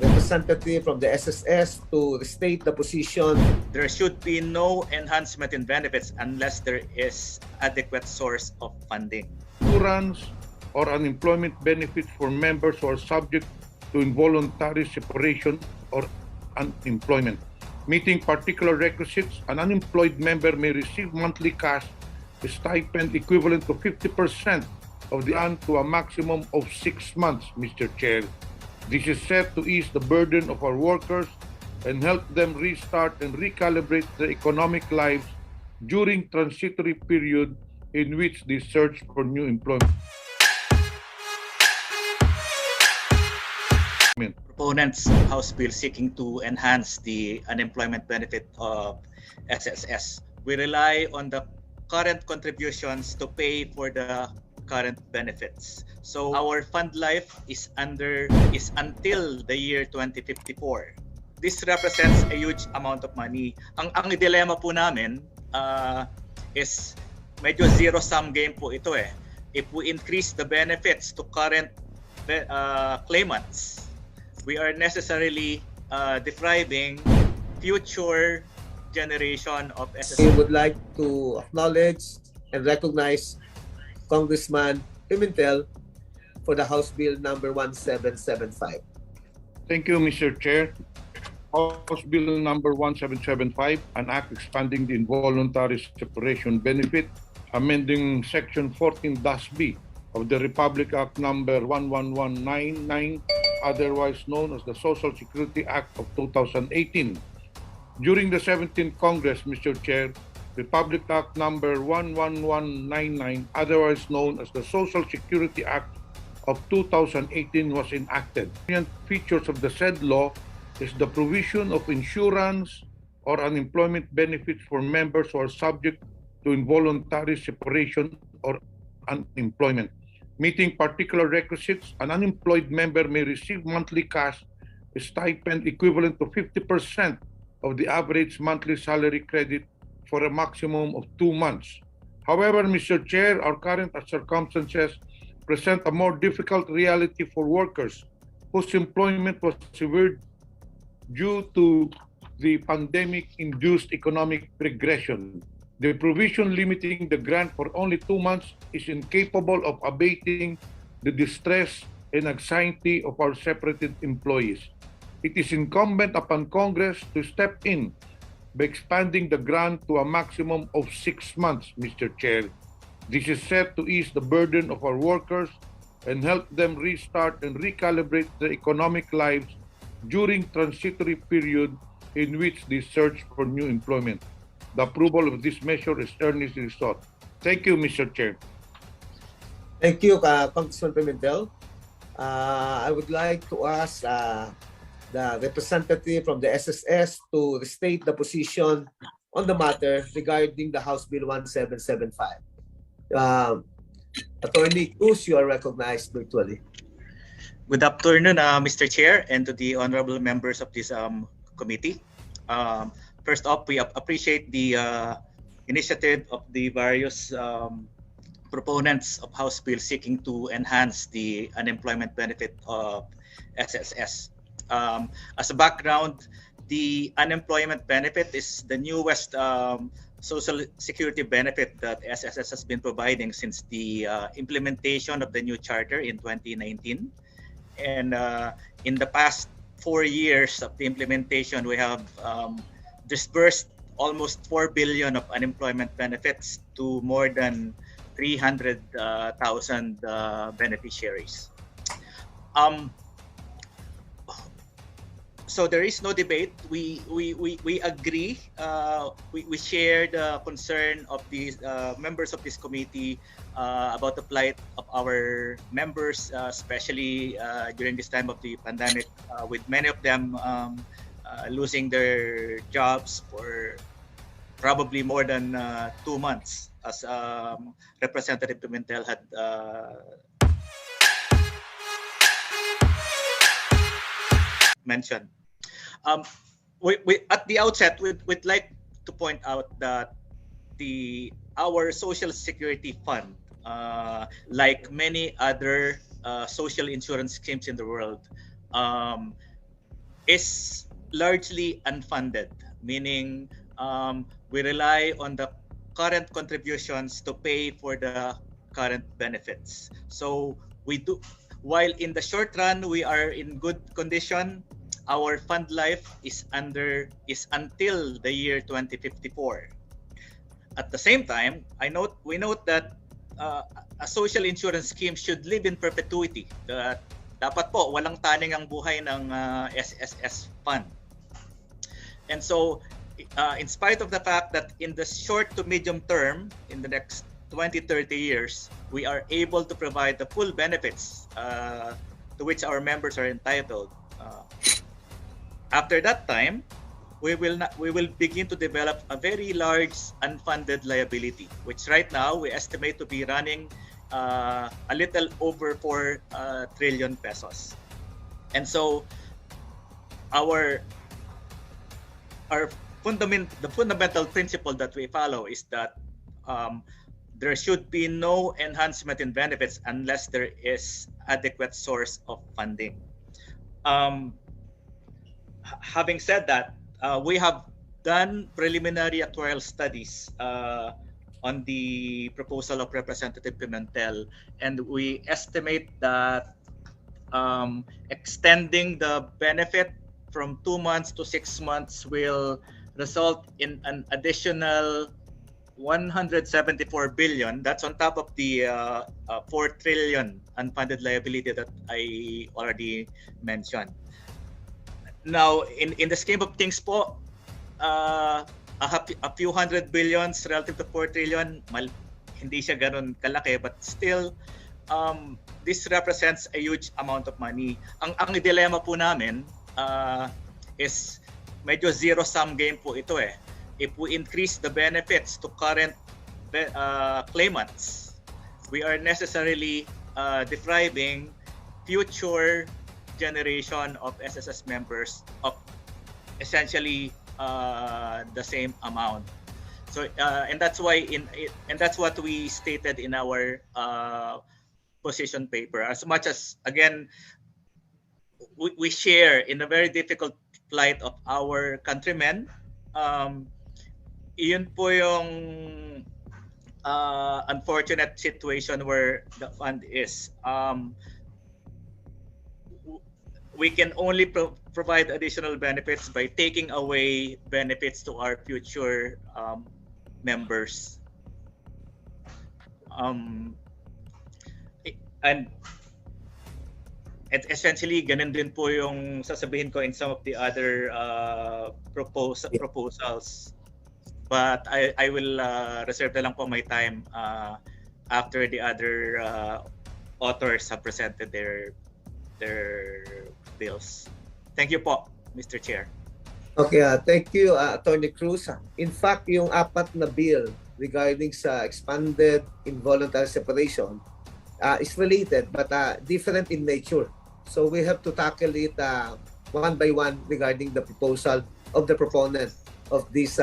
representative from the SSS to restate the position. There should be no enhancement in benefits unless there is adequate source of funding. Insurance or unemployment benefits for members who are subject to involuntary separation or unemployment. Meeting particular requisites, an unemployed member may receive monthly cash stipend equivalent to 50% of the grant to a maximum of 6 months, Mr. Chair. This is set to ease the burden of our workers and help them restart and recalibrate their economic lives during transitory period in which they search for new employment. Proponents of House Bill seeking to enhance the unemployment benefit of SSS. We rely on the current contributions to pay for the current benefits. So our fund life is until the year 2054. This represents a huge amount of money. Ang dilemma po namin is medyo zero-sum game po ito eh. If we increase the benefits to current claimants, we are necessarily depriving future generation of SSS. We would like to acknowledge and recognize Congressman Pimentel for the House Bill number 1775. Thank you, Mr. Chair. House Bill number 1775, an act expanding the involuntary separation benefit, amending Section 14-B of the Republic Act number 11199, otherwise known as the Social Security Act of 2018. During the 17th Congress, Mr. Chair, Republic Act number 11199, otherwise known as the Social Security Act of 2018, was enacted. Features of the said law is the provision of insurance or unemployment benefits for members who are subject to involuntary separation or unemployment. Meeting particular requisites, an unemployed member may receive monthly cash stipend equivalent to 50% of the average monthly salary credit for a maximum of 2 months. However, Mr. Chair, our current circumstances present a more difficult reality for workers whose employment was severed due to the pandemic-induced economic regression. The provision limiting the grant for only 2 months is incapable of abating the distress and anxiety of our separated employees. It is incumbent upon Congress to step in by expanding the grant to a maximum of 6 months, Mr. Chair. This is set to ease the burden of our workers and help them restart and recalibrate their economic lives during transitory period in which they search for new employment. The approval of this measure is earnestly sought. Thank you, Mr. Chair. Thank you, Congressman Pimentel. I would like to ask the representative from the SSS to restate the position on the matter regarding the House Bill 1775. Attorney Cruz, you are recognized virtually. Good afternoon, Mr. Chair, and to the honorable members of this committee. First off, we appreciate the initiative of the various proponents of House Bill seeking to enhance the unemployment benefit of SSS. As a background, the unemployment benefit is the newest social security benefit that SSS has been providing since the implementation of the new charter in 2019. And in the past 4 years of the implementation, we have disbursed almost 4 billion of unemployment benefits to more than 300,000 beneficiaries. So there is no debate. We agree. We share the concern of these members of this committee about the plight of our members, especially during this time of the pandemic, with many of them losing their jobs for probably more than 2 months, as Representative Pimentel had mentioned. At the outset, we'd like to point out that our Social Security Fund, like many other social insurance schemes in the world, is largely unfunded, meaning we rely on the current contributions to pay for the current benefits. So we do, while in the short run we are in good condition, our fund life is until the year 2054. At the same time, we note that a social insurance scheme should live in perpetuity. Dapat po walang taning ang buhay ng SSS fund. And so, in spite of the fact that in the short to medium term, in the next 20-30 years, we are able to provide the full benefits to which our members are entitled. After that time, we will begin to develop a very large unfunded liability, which right now we estimate to be running a little over 4 trillion pesos. And so the fundamental principle that we follow is that there should be no enhancement in benefits unless there is adequate source of funding. Having said that, we have done preliminary actuarial studies on the proposal of Representative Pimentel, and we estimate that extending the benefit from 2 months to 6 months will result in an additional 174 billion. That's on top of the 4 trillion unfunded liability that I already mentioned. Now, in the scheme of things po, a few hundred billions relative to 4 trillion, hindi siya ganun kalaki, but still, this represents a huge amount of money. Ang dilemma po namin is medyo zero-sum game po ito eh. If we increase the benefits to current claimants, we are necessarily depriving future generation of SSS members of essentially the same amount. So and that's why and that's what we stated in our position paper. As much as again we share in a very difficult plight of our countrymen, iyon po yung unfortunate situation where the fund is. We can only provide additional benefits by taking away benefits to our future members. And essentially, ganun din po yung sasabihin ko in some of the other proposals. But I will reserve na lang po my time after the other authors have presented their bills. Thank you po, Mr. Chair. Okay, thank you, Attorney Cruz. In fact, yung 4 na bill regarding sa expanded involuntary separation is related but different in nature. So we have to tackle it one by one regarding the proposal of the proponent of this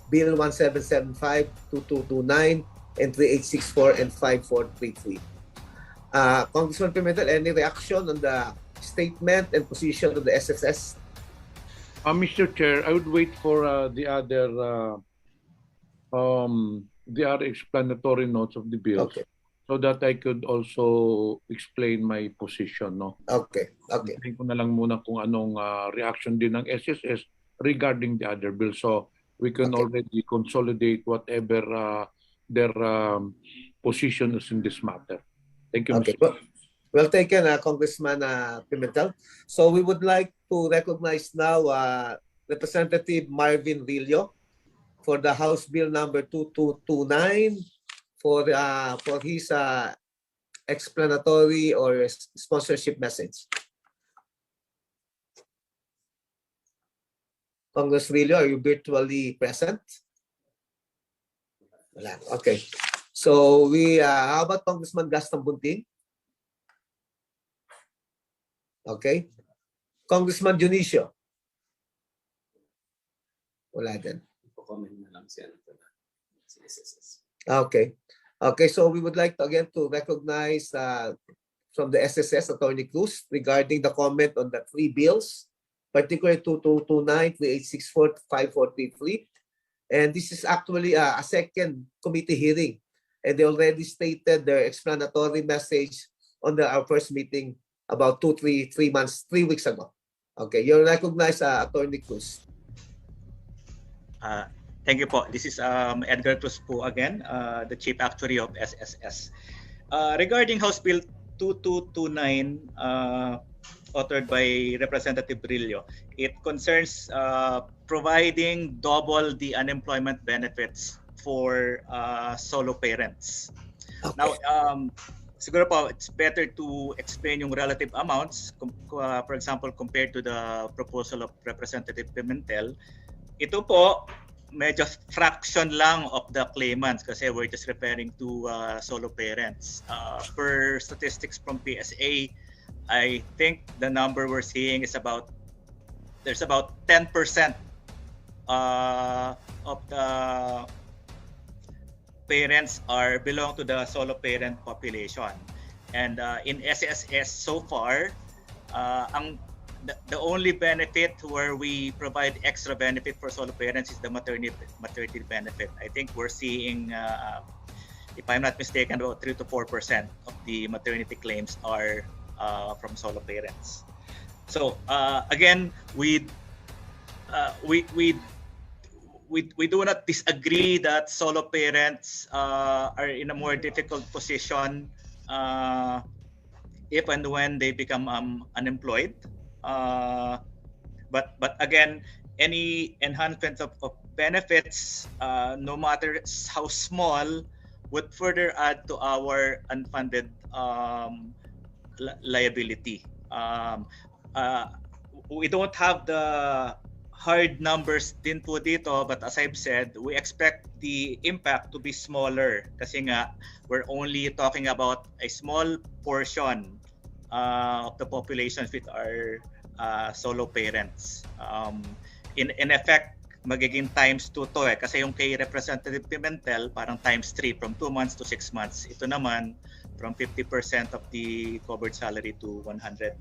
Bill 1775, 2229, and 3864 and 5433. Congressman Pimentel, any reaction on the statement and position of the SSS? Mr. Chair, I would wait for the other explanatory notes of the bills, Okay. so that I could also explain my position. No? Okay. Tingnan ko na lang muna kung anong reaction din ng SSS regarding the other bills. So we can already consolidate whatever their position is in this matter. Thank you, Okay. Mr. Well taken, Congressman Pimentel. So we would like to recognize now Representative Marvin Villo for the House Bill number 2229 for his explanatory or sponsorship message. Congress Villo, are you virtually present? Wala. Okay. So how about Congressman Gaston Bunting? Okay. Congressman Dionisio? Wala din. Okay. Okay, so we would like to again to recognize from the SSS, Attorney Cruz, regarding the comment on the 3 bills particularly 2229, 3864, 5433. And this is actually a second committee hearing. And they already stated their explanatory message on our first meeting about 3 weeks ago. Okay, you're recognized, Attorney Cruz. Thank you po. This is Edgar Cruz po again, the Chief Actuary of SSS. Regarding House Bill 2229, authored by Representative Brillo, it concerns providing double the unemployment benefits for solo parents. Okay. Now, siguro po, it's better to explain yung relative amounts. For example, compared to the proposal of Representative Pimentel, ito po, medyo fraction lang of the claimants kasi we're just referring to solo parents. Per statistics from PSA, I think the number we're seeing is there's about 10% of the parents belong to the solo parent population. And in SSS so far, the only benefit where we provide extra benefit for solo parents is the maternity benefit. I think we're seeing, if I'm not mistaken, about 3 to 4% of the maternity claims are from solo parents. So again, we do not disagree that solo parents are in a more difficult position if and when they become unemployed. But again, any enhancement of benefits, no matter how small, would further add to our unfunded liability. We don't have the hard numbers din po dito, but as I've said, we expect the impact to be smaller kasi nga we're only talking about a small portion of the population with our solo parents. In effect, magiging times 2 to kasi yung kay Representative Pimentel parang times 3 from 2 months to 6 months. Ito naman from 50% of the covered salary to 100%.